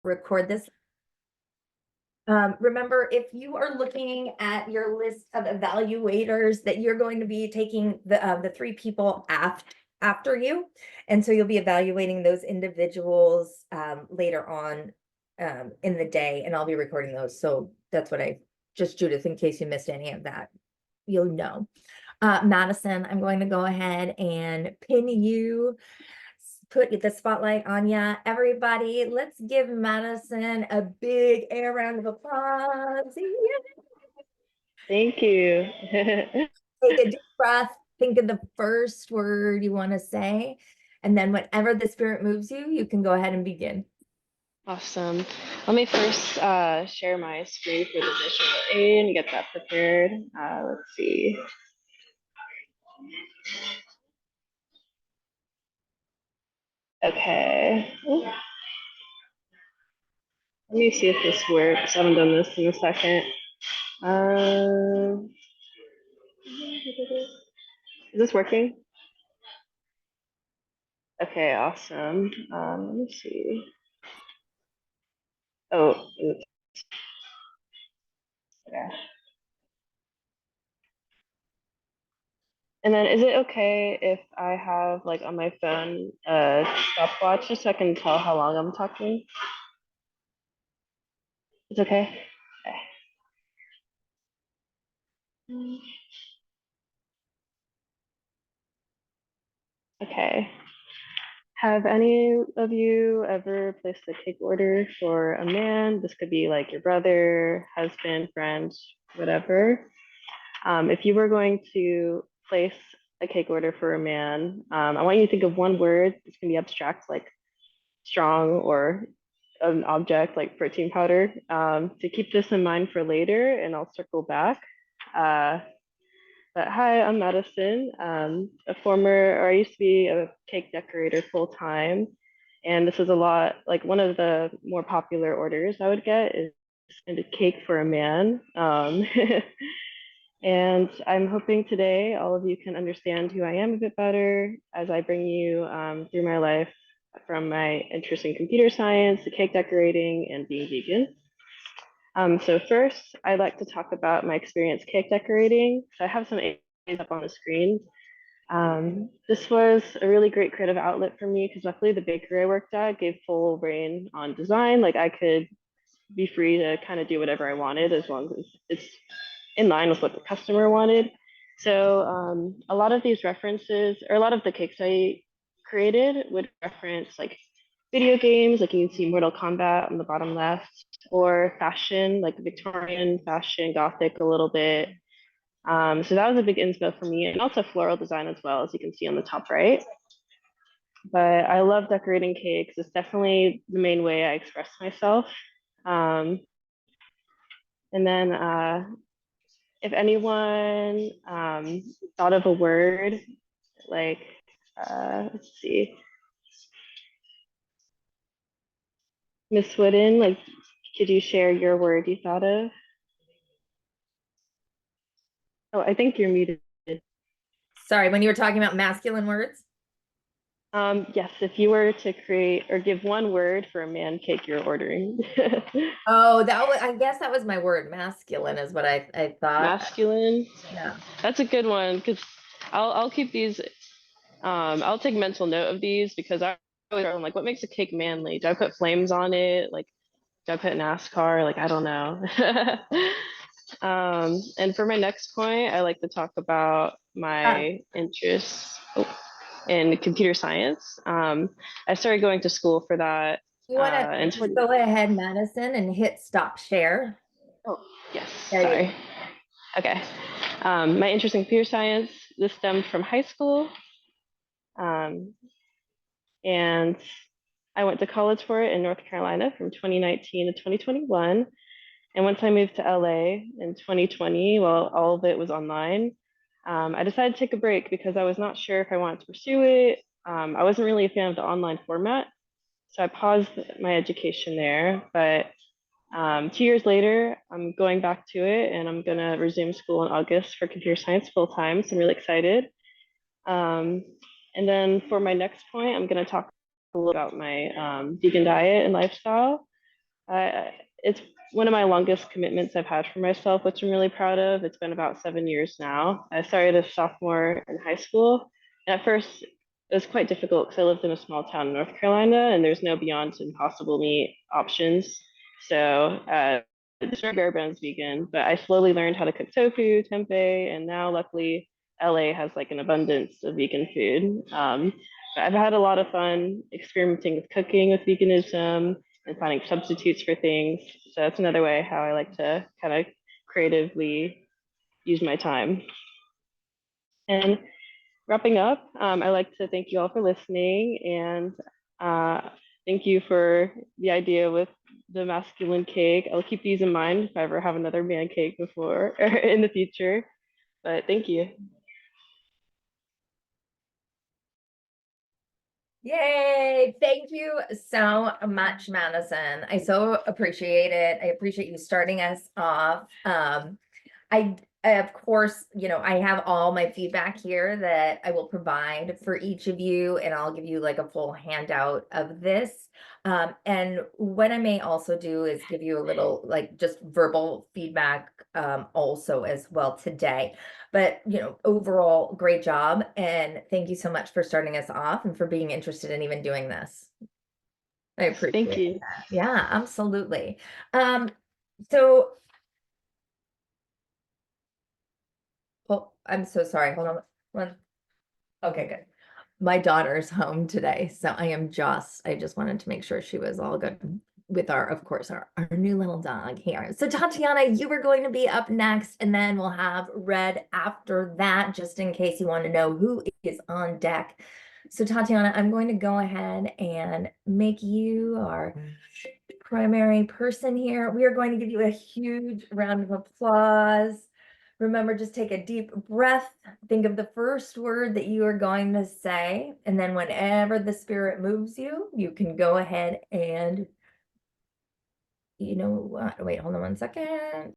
record this. Remember, if you are looking at your list of evaluators, that you're going to be taking the three people after you, and so you'll be evaluating those individuals later on in the day, and I'll be recording those. So that's what just Judith, in case you missed any of that, you'll know. Madison, I'm going to go ahead and pin you, put the spotlight on ya. Everybody, let's give Madison a big air round of applause. Yeah. Thank you. Take a deep breath, think of the first word you want to say, and then whenever the spirit moves you, you can go ahead and begin. Awesome. Let me first share my screen for the visual aid and get that prepared. Let's see. Okay. Ooh. Let me see if this works. I haven't done this in a second. Is this working? Okay, awesome. Let me see. Oh, oops. Okay. And then is it okay if I have like on my phone a stopwatch just so I can tell how long I'm talking? It's okay? Okay. Okay. Have any of you ever placed a cake order for a man? This could be like your brother, husband, friend, whatever. If you were going to place a cake order for a man, I want you to think of one word. It's going to be abstract, like strong, or an object like protein powder. To keep this in mind for later, and I'll circle back. But hi, I'm Madison, I used to be a cake decorator full time. And this is a lot, like one of the more popular orders I would get is a cake for a man. And I'm hoping today all of you can understand who I am a bit better as I bring you through my life from my interest in computer science to cake decorating and being vegan. So first, I'd like to talk about my experience cake decorating. So I have some images up on the screen. This was a really great creative outlet for me because luckily the bakery I worked at gave full reign on design. Like I could be free to kind of do whatever I wanted as long as it's in line with what the customer wanted. So a lot of these references, or a lot of the cakes I created would reference like video games, like you can see Mortal Kombat on the bottom left, or fashion, like Victorian fashion, Gothic a little bit. So that was a big inspo for me, and also floral design as well, as you can see on the top right. But I love decorating cakes. It's definitely the main way I express myself. Um, and then if anyone thought of a word, like, let's see, Miss Wooden, like, could you share your word you thought of? Oh, I think you're muted. Sorry, when you were talking about masculine words? Yes, if you were to create or give one word for a man cake you're ordering. Oh, I guess that was my word. Masculine is what I thought. Masculine. Yeah. That's a good one because I'll keep these. I'll take mental note of these because I'm like, what makes a cake manly? Do I put flames on it? Like, do I put NASCAR? Like, I don't know. And for my next point, I like to talk about Uh, my interests in computer science. I started going to school for that you want to in just 20. go ahead, Madison, and hit stop share. Oh, yes, There you sorry. Okay. My interest in computer science, this stemmed from high school. Um, and I went to college for it in North Carolina from 2019 to 2021. And once I moved to LA in 2020, well, all of it was online. I decided to take a break because I was not sure if I wanted to pursue it. I wasn't really a fan of the online format, so I paused my education there. But 2 years later, I'm going back to it and I'm going to resume school in August for computer science full time. So I'm really excited. Um, and then for my next point, I'm going to talk a little about my vegan diet and lifestyle. It's one of my longest commitments I've had for myself, which I'm really proud of. It's been about 7 years now. I started as a sophomore in high school. And at first, it was quite difficult because I lived in a small town in North Carolina and there's no Beyond Impossible Meat options. So it's very bare bones vegan, but I slowly learned how to cook tofu, tempeh, and now luckily LA has like an abundance of vegan food. But I've had a lot of fun experimenting with cooking with veganism and finding substitutes for things. So that's another way how I like to kind of creatively use my time. And wrapping up, I like to thank you all for listening and thank you for the idea with the masculine cake. I'll keep these in mind if I ever have another man cake before or in the future. But thank you. Yay! Thank you so much, Madison. I so appreciate it. I appreciate you starting us off. I, of course, I have all my feedback here that I will provide for each of you, and I'll give you like a full handout of this. And what I may also do is give you a little like just verbal feedback also as well today. But overall, great job. And thank you so much for starting us off and for being interested in even doing this. I Thank appreciate you. that. Yeah, absolutely. So oh, I'm so sorry. Hold on. One. Okay, good. My daughter's home today, so I just wanted to make sure she was all good with of course, our new little dog here. So Tatiana, you were going to be up next, and then we'll have Red after that, just in case you want to know who is on deck. So Tatiana, I'm going to go ahead and make you our primary person here. We are going to give you a huge round of applause. Remember, just take a deep breath. Think of the first word that you are going to say. And then whenever the spirit moves you, you can go ahead and, wait, hold on one second.